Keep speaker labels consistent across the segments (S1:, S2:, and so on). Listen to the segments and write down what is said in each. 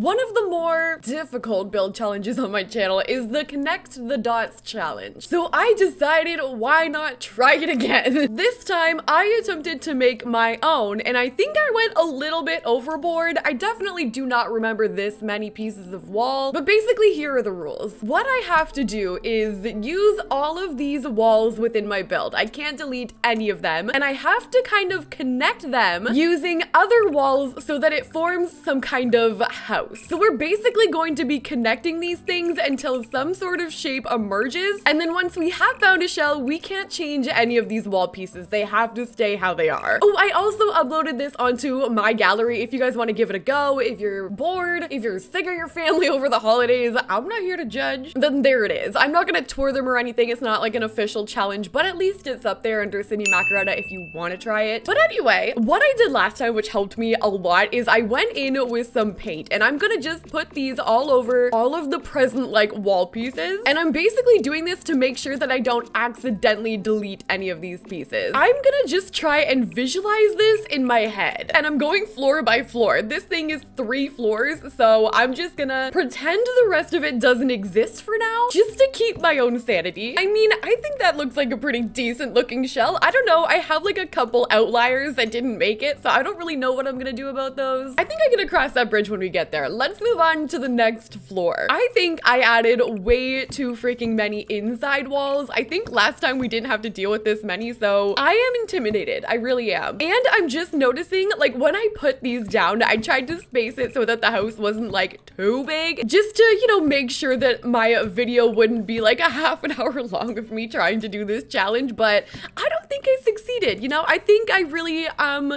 S1: One of the more difficult build challenges on my channel is the connect the dots challenge. So I decided, why not try it again? This time I attempted to make my own, and I think I went a little bit overboard. I definitely do not remember this many pieces of wall, but basically here are the rules. What I have to do is use all of these walls within my build. I can't delete any of them, and I have to kind of connect them using other walls so that it forms some kind of house. So we're basically going to be connecting these things until some sort of shape emerges, and then once we have found a shell, we can't change any of these wall pieces. They have to stay how they are. Oh, I also uploaded this onto my gallery if you guys want to give it a go. If you're bored, if you're sick of your family over the holidays, I'm not here to judge. Then there it is. I'm not gonna tour them or anything. It's not like an official challenge, but at least it's up there under Sydneymacoretta if you want to try it. But anyway, what I did last time, which helped me a lot, is I went in with some paint, and I'm gonna just put these all over all of the present like wall pieces. And I'm basically doing this to make sure that I don't accidentally delete any of these pieces. I'm gonna just try and visualize this in my head, and I'm going floor by floor. This thing is 3 floors, so I'm just gonna pretend the rest of it doesn't exist for now, just to keep my own sanity. I mean, I think that looks like a pretty decent looking shell. I don't know, I have like a couple outliers that didn't make it, so I don't really know what I'm gonna do about those. I think I'm gonna cross that bridge when we get there. Let's move on to the next floor. I think I added way too freaking many inside walls. I think last time we didn't have to deal with this many, so I am intimidated. I really am. And I'm just noticing, like, when I put these down, I tried to space it so that the house wasn't like too big, just to, you know, make sure that my video wouldn't be like a half an hour long of me trying to do this challenge, but I don't think I succeeded. You know, I think I really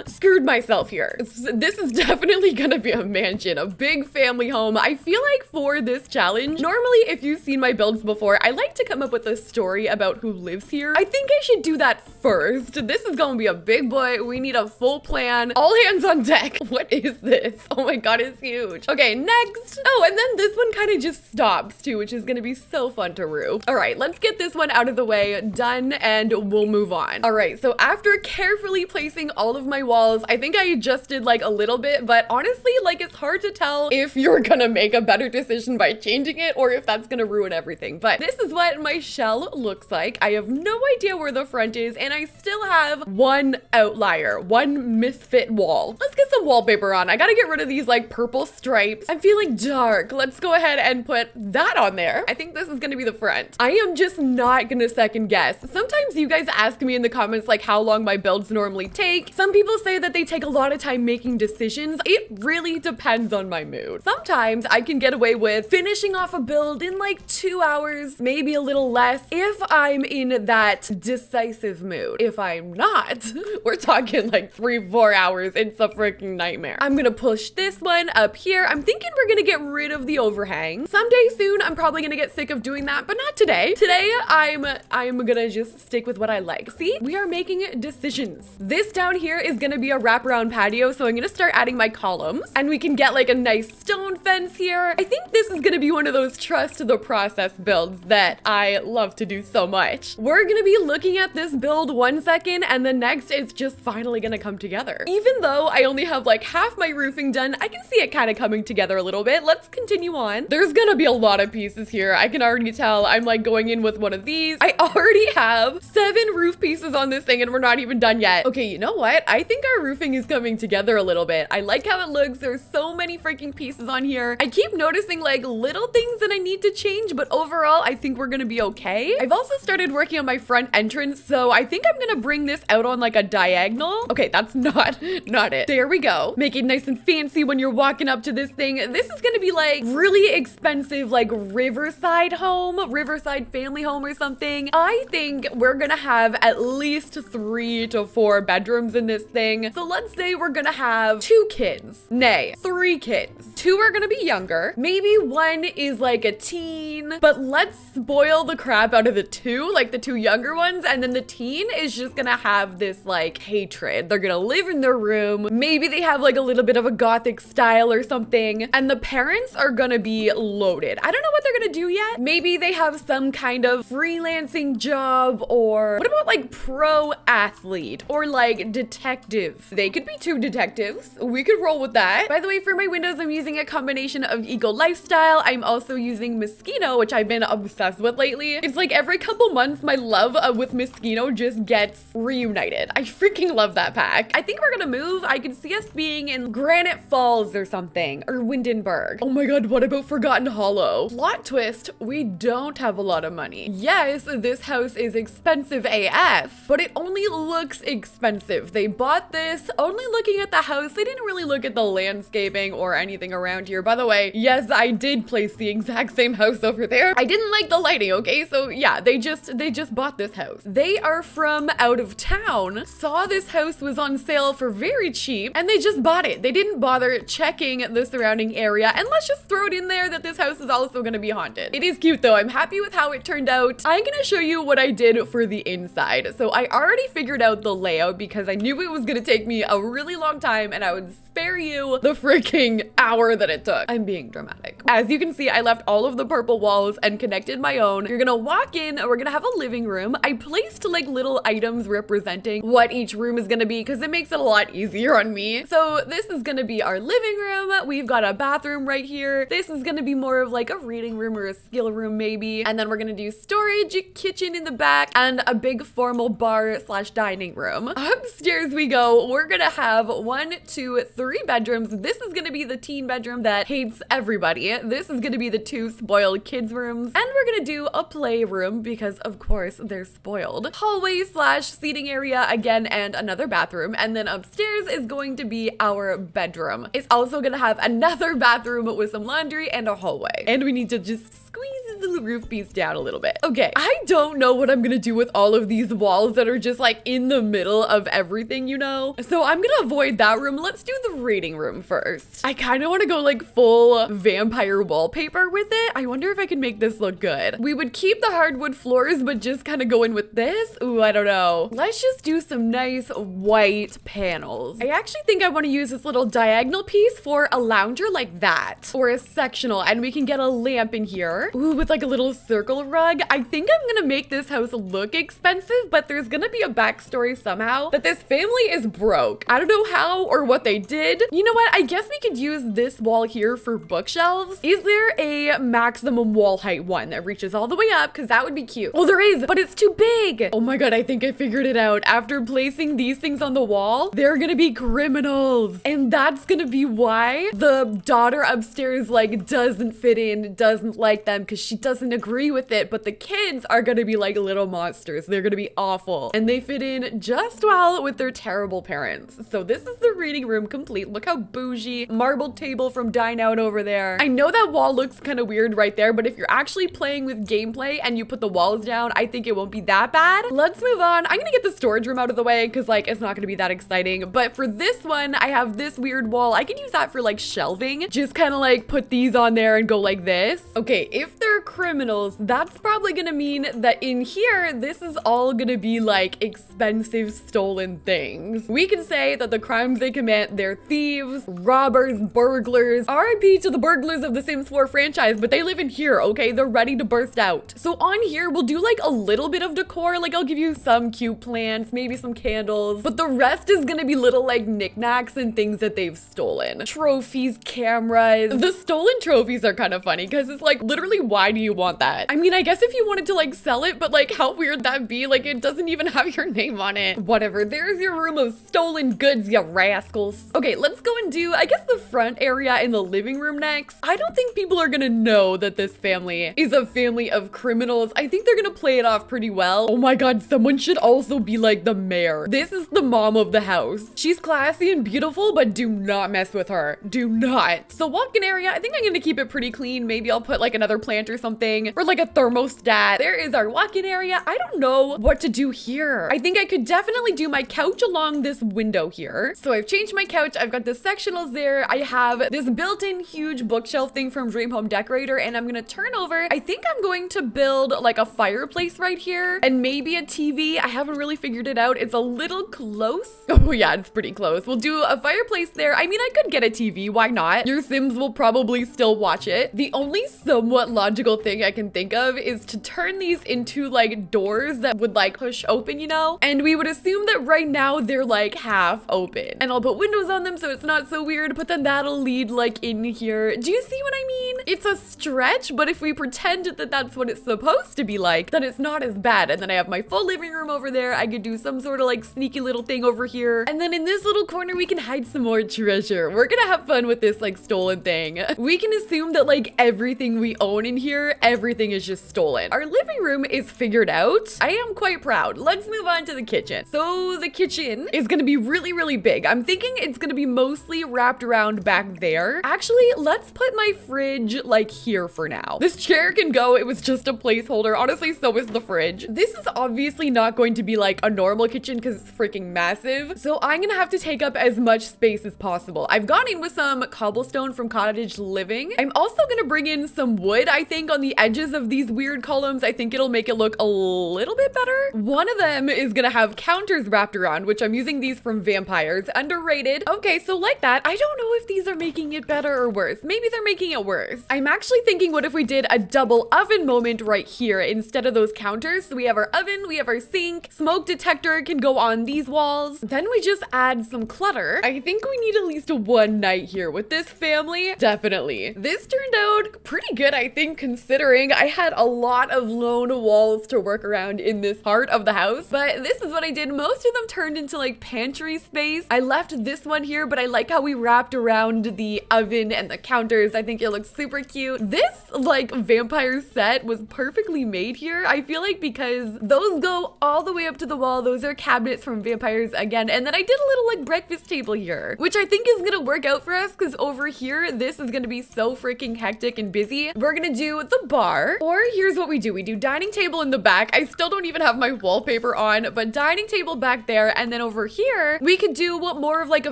S1: screwed myself here. This is definitely gonna be a mansion, a big family home. I feel like for this challenge, normally if you've seen my builds before, I like to come up with a story about who lives here. I think I should do that first. This is gonna be a big boy. We need a full plan. All hands on deck. What is this? Oh my god, it's huge. Okay, next. Oh, and then this one kind of just stops too, which is gonna be so fun to roof. All right, let's get this one out of the way, done, and we'll move on. All right, so after carefully placing all of my walls, I think I adjusted like a little bit, but honestly, like, it's hard to tell if you're gonna make a better decision by changing it or if that's gonna ruin everything. But this is what my shell looks like. I have no idea where the front is, and I still have one outlier, one misfit wall. Let's get some wallpaper on. I gotta get rid of these like purple stripes. I'm feeling dark. Let's go ahead and put that on there. I think this is gonna be the front. I am just not gonna second guess. Sometimes you guys ask me in the comments like how long my builds normally take. Some people say that they take a lot of time making decisions. It really depends on my mood. Sometimes I can get away with finishing off a build in like 2 hours, maybe a little less, if I'm in that decisive mood. If I'm not, we're talking like 3-4 hours. It's a freaking nightmare. I'm gonna push this one up here. I'm thinking we're gonna get rid of the overhang. Someday soon, I'm probably gonna get sick of doing that, but not today. Today, I'm gonna just stick with what I like. See, we are making decisions. This down here is gonna be a wraparound patio, so I'm gonna start adding my columns, and we can get like a nice stone fence here. I think this is gonna be one of those trust the process builds that I love to do so much. We're gonna be looking at this build 1 second, and the next it's just finally gonna come together. Even though I only have like half my roofing done, I can see it kind of coming together a little bit. Let's continue on. There's gonna be a lot of pieces here. I can already tell. I'm like going in with one of these. I already have 7 roof pieces on this thing, and we're not even done yet. Okay, you know what? I think our roofing is coming together a little bit. I like how it looks. There's so many freaking pieces on here. I keep noticing like little things that I need to change, but overall, I think we're gonna be okay. I've also started working on my front entrance, so I think I'm gonna bring this out on like a diagonal. Okay, that's not it. There we go. Make it nice and fancy when you're walking up to this thing. This is gonna be like really expensive, like riverside home, riverside family home or something. I think we're gonna have at least 3 to 4 bedrooms in this thing. So let's say we're gonna have 2 kids. Nay, 3 kids. 2 are gonna be younger. Maybe 1 is like a teen, but let's spoil the crap out of the 2, like the 2 younger ones, and then the teen is just gonna have this like hatred. They're gonna live in their room. Maybe they have like a little bit of a gothic style or something, and the parents are gonna be loaded. I don't know what they're gonna do yet. Maybe they have some kind of freelancing job, or what about like pro athlete or like detective? They could be 2 detectives. We could roll with that. By the way, for my windows, I'm using a combination combination of eco lifestyle. I'm also using Moschino, which I've been obsessed with lately. It's like every couple months, my love with Moschino just gets reunited. I freaking love that pack. I think we're gonna move. I can see us being in Granite Falls or something, or Windenburg. Oh my god, what about Forgotten Hollow? Plot twist, we don't have a lot of money. Yes, this house is expensive AF, but it only looks expensive. They bought this only looking at the house. They didn't really look at the landscaping or anything around here. By the way, yes, I did place the exact same house over there. I didn't like the lighting, okay? So yeah, they just bought this house. They are from out of town, saw this house was on sale for very cheap, and they just bought it. They didn't bother checking the surrounding area, and let's just throw it in there that this house is also gonna be haunted. It is cute though. I'm happy with how it turned out. I'm gonna show you what I did for the inside. So I already figured out the layout because I knew it was gonna take me a really long time and I would spare you the freaking hour that it took. I'm being dramatic. As you can see, I left all of the purple walls and connected my own. You're gonna walk in, we're gonna have a living room. I placed like little items representing what each room is gonna be because it makes it a lot easier on me. So this is gonna be our living room. We've got a bathroom right here. This is gonna be more of like a reading room or a skill room maybe. And then we're gonna do storage, kitchen in the back, and a big formal bar slash dining room. Upstairs we go. We're gonna have 1, 2, 3 bedrooms. This is gonna be the teen bedroom that hates everybody. This is gonna be the 2 spoiled kids rooms. And we're gonna do a playroom because of course they're spoiled. Hallway slash seating area again, and another bathroom. And then upstairs is going to be our bedroom. It's also gonna have another bathroom with some laundry and a hallway. And we need to just squeeze the roof piece down a little bit. Okay, I don't know what I'm gonna do with all of these walls that are just like in the middle of everything, you know? So I'm gonna avoid that room. Let's do the reading room first. I kind of want to go like full vampire wallpaper with it. I wonder if I can make this look good. We would keep the hardwood floors, but just kind of go in with this. Ooh, I don't know. Let's just do some nice white panels. I actually think I want to use this little diagonal piece for a lounger like that, or a sectional, and we can get a lamp in here. Ooh, with like a little circle rug. I think I'm gonna make this house look expensive, but there's gonna be a backstory somehow that this family is broke. I don't know how or what they did. You know what? I guess we could use this wall here for bookshelves. Is there a maximum wall height one that reaches all the way up? Because that would be cute. Oh, there is, but it's too big. Oh my god, I think I figured it out. After placing these things on the wall, they're gonna be criminals. And that's gonna be why the daughter upstairs like doesn't fit in, doesn't like them because she doesn't agree with it, but the kids are gonna be like little monsters. They're gonna be awful, and they fit in just well with their terrible parents. So this is the reading room complete. Look how bougie. Marble table from Dine Out over there. I know that wall looks kind of weird right there, but if you're actually playing with gameplay and you put the walls down, I think it won't be that bad. Let's move on. I'm gonna get the storage room out of the way because like it's not gonna be that exciting, but for this one I have this weird wall. I can use that for like shelving. Just kind of like put these on there and go like this. Okay, if they're criminals, that's probably gonna mean that in here this is all gonna be like expensive stolen things. We can say that the crimes they commit, they're thieves, robbers, burglars. RIP to the burglars of the Sims 4 franchise, but they live in here, okay? They're ready to burst out. So on here we'll do like a little bit of decor. Like I'll give you some cute plants, maybe some candles, but the rest is gonna be little like knickknacks and things that they've stolen. Trophies, cameras. The stolen trophies are kind of funny because it's like literally, why do you want that? I mean, I guess if you wanted to like sell it, but like how weird that'd be. Like it doesn't even have your name on it. Whatever, there's your room of stolen goods, you rascals. Okay, let's go and do, I guess, the front area in the living room next. I don't think people are gonna know that this family is a family of criminals. I think they're gonna play it off pretty well. Oh my god, someone should also be like the mayor. This is the mom of the house. She's classy and beautiful, but do not mess with her. Do not. So walk-in area, I think I'm gonna keep it pretty clean. Maybe I'll put like another plant or something, or like a thermostat. There is our walk-in area. I don't know what to do here. I think I could definitely do my couch along this window here. So I've changed my couch. I've got the sectionals there. I have this built-in huge bookshelf thing from Dream Home Decorator, and I'm gonna turn over. I think I'm going to build like a fireplace right here and maybe a TV. I haven't really figured it out. It's a little close. Oh yeah, it's pretty close. We'll do a fireplace there. I mean, I could get a TV. Why not? Your Sims will probably still watch it. The only somewhat logical practical thing I can think of is to turn these into like doors that would like push open, you know? And we would assume that right now they're like half open. And I'll put windows on them so it's not so weird, but then that'll lead like in here. Do you see what I mean? It's a stretch, but if we pretend that that's what it's supposed to be like, then it's not as bad. And then I have my full living room over there. I could do some sort of like sneaky little thing over here. And then in this little corner, we can hide some more treasure. We're gonna have fun with this like stolen thing. We can assume that like everything we own in here, everything is just stolen. Our living room is figured out. I am quite proud. Let's move on to the kitchen. So the kitchen is gonna be really, really big. I'm thinking it's gonna be mostly wrapped around back there. Actually, let's put my fridge like here for now. This chair can go. It was just a placeholder. Honestly, so is the fridge. This is obviously not going to be like a normal kitchen because it's freaking massive. So I'm gonna have to take up as much space as possible. I've gone in with some cobblestone from cottage living. I'm also gonna bring in some wood, I think, on the edges of these weird columns. I think it'll make it look a little bit better. One of them is gonna have counters wrapped around, which I'm using these from vampires. Underrated. Okay, so like that. I don't know if these are making it better or worse. Maybe they're making it worse. I'm actually thinking, what if we did a double oven moment right here instead of those counters? So we have our oven, we have our sink, smoke detector can go on these walls. Then we just add some clutter. I think we need at least one night here with this family. Definitely. This turned out pretty good, I think, considering I had a lot of lone walls to work around in this part of the house. But this is what I did. Most of them turned into like pantry space. I left this one here, but I like how we wrapped around the oven and the counters. I think it looks super cute. This like vampire set was perfectly made here. I feel like because those go all the way up to the wall. Those are cabinets from vampires again. And then I did a little like breakfast table here, which I think is gonna work out for us because over here, this is gonna be so freaking hectic and busy. We're gonna do the bar, or here's what we do. We do dining table in the back. I still don't even have my wallpaper on, but dining table back there. And then over here, we could do more of like a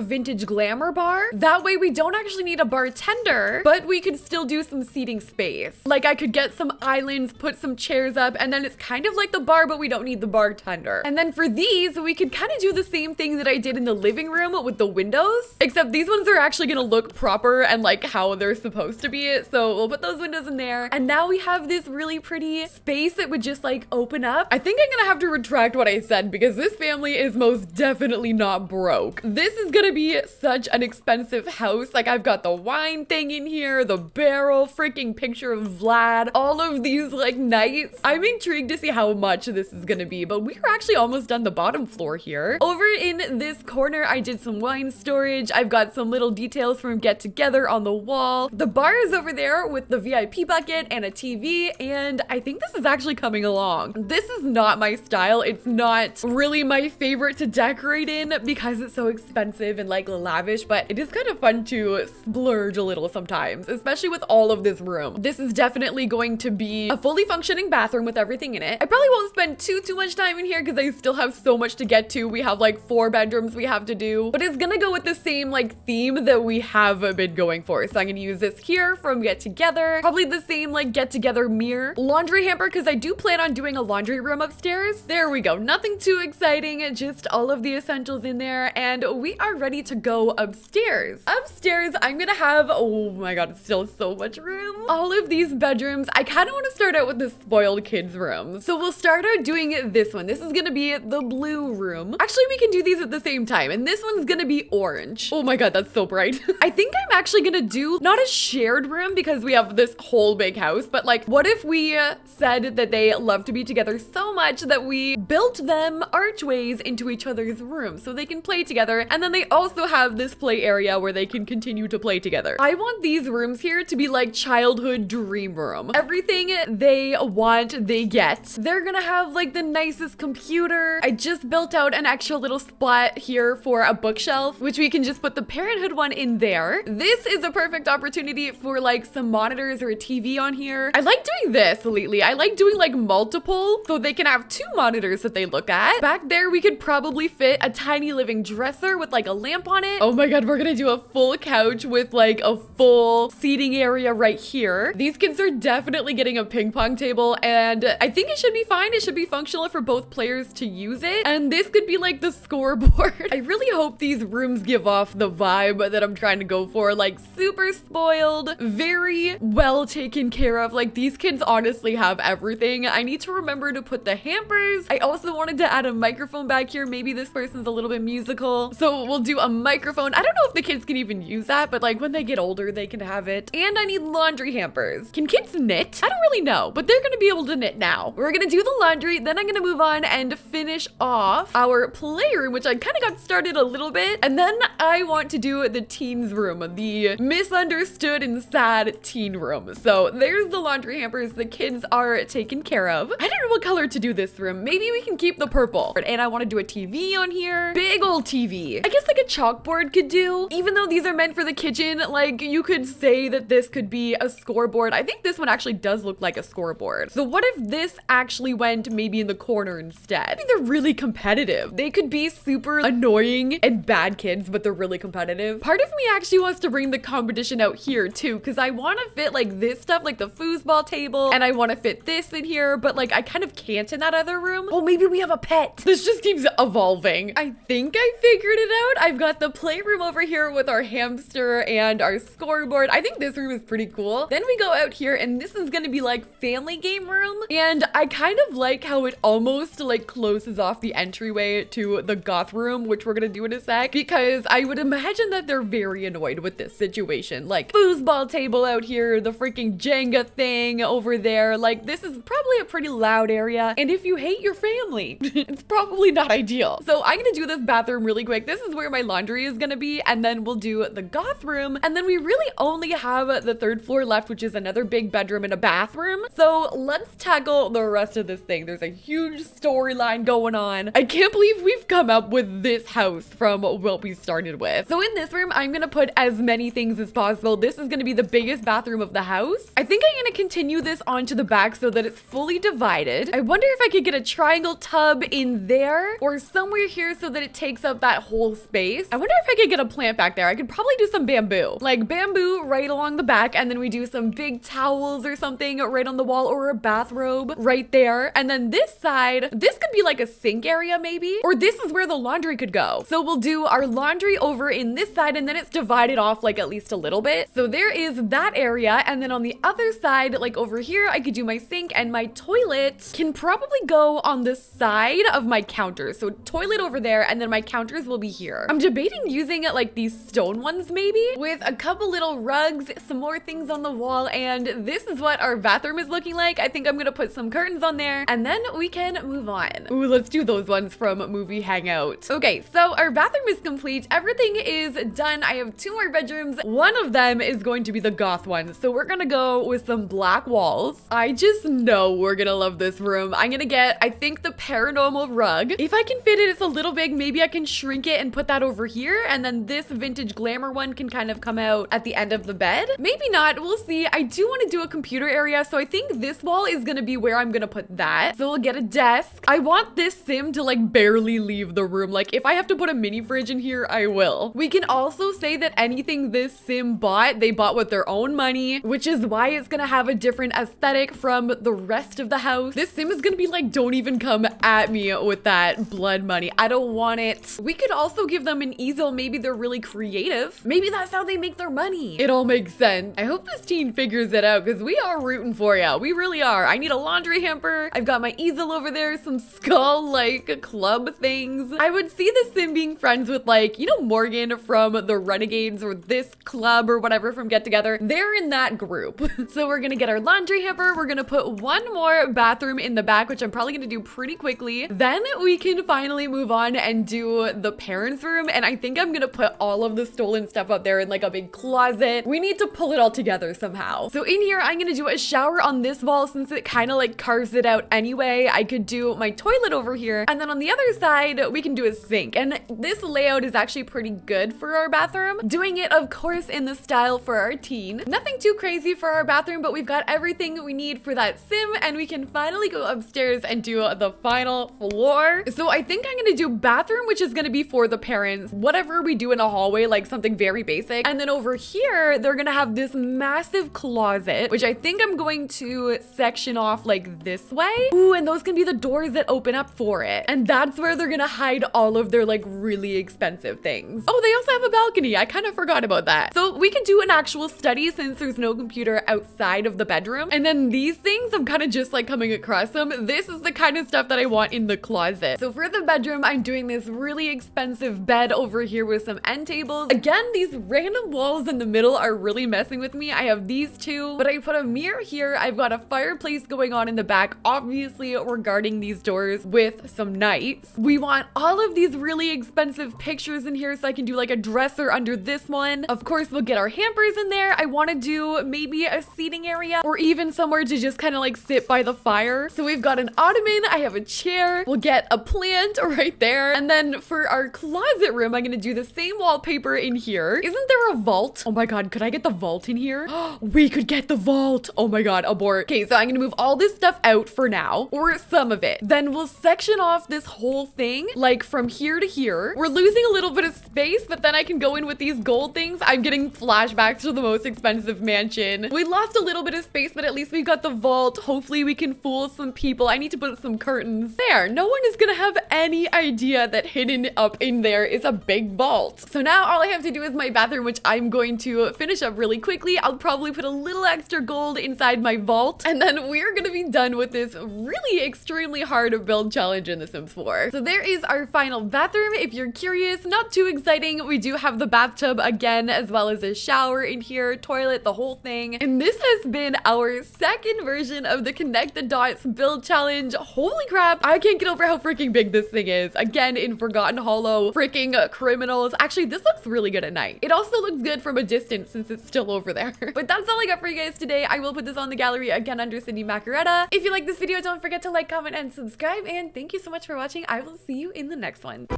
S1: vintage glamour bar. That way we don't actually need a bartender, but we could still do some seating space. Like I could get some islands, put some chairs up, and then it's kind of like the bar, but we don't need the bartender. And then for these, we could kind of do the same thing that I did in the living room with the windows, except these ones are actually gonna look proper and like how they're supposed to be. So we'll put those windows in there. And now we have this really pretty space that would just like open up. I think I'm gonna have to retract what I said because this family is most definitely not broke. This is gonna be such an expensive house. Like I've got the wine thing in here, the barrel, freaking picture of Vlad, all of these like knights. I'm intrigued to see how much this is gonna be, but we're actually almost done the bottom floor here. Over in this corner, I did some wine storage. I've got some little details from Get Together on the wall. The bar is over there with the VIP bucket and a TV, and I think this is actually coming along. This is not my style. It's not really my favorite to decorate in because it's so expensive and like lavish, but it is kind of fun to splurge a little sometimes, especially with all of this room. This is definitely going to be a fully functioning bathroom with everything in it. I probably won't spend too much time in here because I still have so much to get to. We have like 4 bedrooms we have to do, but it's gonna go with the same like theme that we have been going for. So I'm gonna use this here from Get Together, probably the same like Get Together mirror, laundry hamper, because I do plan on doing a laundry room upstairs. There we go. Nothing too exciting, just all of the essentials in there, and we are ready to go upstairs. Upstairs, I'm gonna have, oh my god, it's still so much room. All of these bedrooms. I kind of want to start out with the spoiled kids room. So we'll start out doing this one. This is gonna be the blue room. Actually, we can do these at the same time, and this one's gonna be orange. Oh my god, that's so bright. I think I'm actually gonna do not a shared room because we have this whole big house, but like, what if we said that they love to be together so much that we built them archways into each other's rooms so they can play together, and then they also have this play area where they can continue to play together. I want these rooms here to be like childhood dream room. Everything they want, they get. They're gonna have like the nicest computer. I just built out an extra little spot here for a bookshelf, which we can just put the parenthood one in there. This is a perfect opportunity for like some monitors or a TV on here. I like doing this lately. I like doing like multiple so they can have 2 monitors that they look at. Back there, we could probably fit a tiny living dresser with like a lamp on it. Oh my god, we're gonna do a full couch with like a full seating area right here. These kids are definitely getting a ping pong table, and I think it should be fine. It should be functional for both players to use it. And this could be like the scoreboard. I really hope these rooms give off the vibe that I'm trying to go for, like super spoiled, very well taken care care of. Like, these kids honestly have everything. I need to remember to put the hampers. I also wanted to add a microphone back here. Maybe this person's a little bit musical, so we'll do a microphone. I don't know if the kids can even use that, but like when they get older, they can have it. And I need laundry hampers. Can kids knit? I don't really know, but they're gonna be able to knit now. We're gonna do the laundry, then I'm gonna move on and finish off our playroom, which I kind of got started a little bit. And then I want to do the teens room, the misunderstood and sad teen room. So there's the laundry hampers. The kids are taken care of. I don't know what color to do this room. Maybe we can keep the purple. And I want to do a TV on here. Big old TV. I guess like a chalkboard could do. Even though these are meant for the kitchen, like you could say that this could be a scoreboard. I think this one actually does look like a scoreboard. So what if this actually went maybe in the corner instead? I think they're really competitive. They could be super annoying and bad kids, but they're really competitive. Part of me actually wants to bring the competition out here too, because I want to fit like this stuff, like the foosball table, and I want to fit this in here, but like I kind of can't in that other room. Oh, maybe we have a pet. This just keeps evolving. I think I figured it out. I've got the playroom over here with our hamster and our scoreboard. I think this room is pretty cool. Then we go out here and this is gonna be like family game room. And I kind of like how it almost like closes off the entryway to the goth room, which we're gonna do in a sec, because I would imagine that they're very annoyed with this situation. Like foosball table out here, the freaking Jenga thing over there. Like this is probably a pretty loud area. And if you hate your family, it's probably not ideal. So I'm gonna do this bathroom really quick. This is where my laundry is gonna be, and then we'll do the goth room, and then we really only have the third floor left, which is another big bedroom and a bathroom. So let's tackle the rest of this thing. There's a huge storyline going on. I can't believe we've come up with this house from what we started with. So in this room, I'm gonna put as many things as possible. This is gonna be the biggest bathroom of the house. I think I'm gonna continue this onto the back so that it's fully divided. I wonder if I could get a triangle tub in there or somewhere here so that it takes up that whole space. I wonder if I could get a plant back there. I could probably do some bamboo, like bamboo right along the back, and then we do some big towels or something right on the wall, or a bathrobe right there. And then this side, this could be like a sink area maybe, or this is where the laundry could go. So we'll do our laundry over in this side, and then it's divided off like at least a little bit. So there is that area, and then on the other side, like over here, I could do my sink, and my toilet can probably go on the side of my counter. So toilet over there, and then my counters will be here. I'm debating using it like these stone ones maybe, with a couple little rugs, some more things on the wall, and this is what our bathroom is looking like. I think I'm gonna put some curtains on there, and then we can move on. Ooh, let's do those ones from Movie Hangout. Okay, so our bathroom is complete. Everything is done. I have 2 more bedrooms. One of them is going to be the goth one, so we're gonna go with some black walls. I just know we're gonna love this room. I'm gonna get, I think, the paranormal rug. If I can fit it, it's a little big. Maybe I can shrink it and put that over here, and then this vintage glamour one can kind of come out at the end of the bed. Maybe not, we'll see. I do want to do a computer area, so I think this wall is gonna be where I'm gonna put that. So we'll get a desk. I want this sim to like barely leave the room. Like if I have to put a mini fridge in here, I will. We can also say that anything this sim bought, they bought with their own money, which is why it's gonna have a different aesthetic from the rest of the house. This sim is gonna be like, don't even come at me with that blood money. I don't want it. We could also give them an easel. Maybe they're really creative. Maybe that's how they make their money. It all makes sense. I hope this teen figures it out, because we are rooting for ya. We really are. I need a laundry hamper. I've got my easel over there, some skull like club things. I would see this sim being friends with, like, you know, Morgan from the Renegades, or this club or whatever from Get Together. They're in that group. So we're gonna get our laundry hamper. We're gonna put one more bathroom in the back, which I'm probably gonna do pretty quickly. Then we can finally move on and do the parents' room. And I think I'm gonna put all of the stolen stuff up there in like a big closet. We need to pull it all together somehow. So in here, I'm gonna do a shower on this wall since it kind of like carves it out anyway. I could do my toilet over here, and then on the other side, we can do a sink. And this layout is actually pretty good for our bathroom. Doing it, of course, in the style for our teen. Nothing too crazy for our bathroom, but we've got everything we need for that sim, and we can finally go upstairs and do the final floor. So I think I'm gonna do bathroom, which is gonna be for the parents, whatever we do in a hallway, like something very basic. And then over here, they're gonna have this massive closet, which I think I'm going to section off like this way. Ooh, and those can be the doors that open up for it. And that's where they're gonna hide all of their like really expensive things. Oh, they also have a balcony. I kind of forgot about that. So we can do an actual study since there's no computer outside side of the bedroom. And then these things, I'm kind of just like coming across them. This is the kind of stuff that I want in the closet. So for the bedroom, I'm doing this really expensive bed over here with some end tables. Again, these random walls in the middle are really messing with me. I have these two, but I put a mirror here. I've got a fireplace going on in the back. Obviously, we're guarding these doors with some knights. We want all of these really expensive pictures in here so I can do like a dresser under this one. Of course, we'll get our hampers in there. I want to do maybe a seating area or even somewhere to just kind of like sit by the fire. So we've got an ottoman. I have a chair. We'll get a plant right there. And then for our closet room, I'm going to do the same wallpaper in here. Isn't there a vault? Oh my God, could I get the vault in here? We could get the vault. Oh my God, abort. Okay, so I'm going to move all this stuff out for now, or some of it. Then we'll section off this whole thing, like from here to here. We're losing a little bit of space, but then I can go in with these gold things. I'm getting flashbacks to the most expensive mansion. We lost a little bit of space, but at least we got the vault. Hopefully we can fool some people. I need to put some curtains there. No one is gonna have any idea that hidden up in there is a big vault. So now all I have to do is my bathroom, which I'm going to finish up really quickly. I'll probably put a little extra gold inside my vault, and then we're gonna be done with this really extremely hard build challenge in The Sims 4. So there is our final bathroom. If you're curious, not too exciting. We do have the bathtub again, as well as a shower in here, toilet, the whole thing. And this has been our second version of the Connect the Dots build challenge. Holy crap, I can't get over how freaking big this thing is. Again, in Forgotten Hollow, freaking criminals. Actually, this looks really good at night. It also looks good from a distance since it's still over there. But that's all I got for you guys today. I will put this on the gallery again under Sydneymacoretta. If you like this video, don't forget to like, comment, and subscribe. And thank you so much for watching. I will see you in the next one.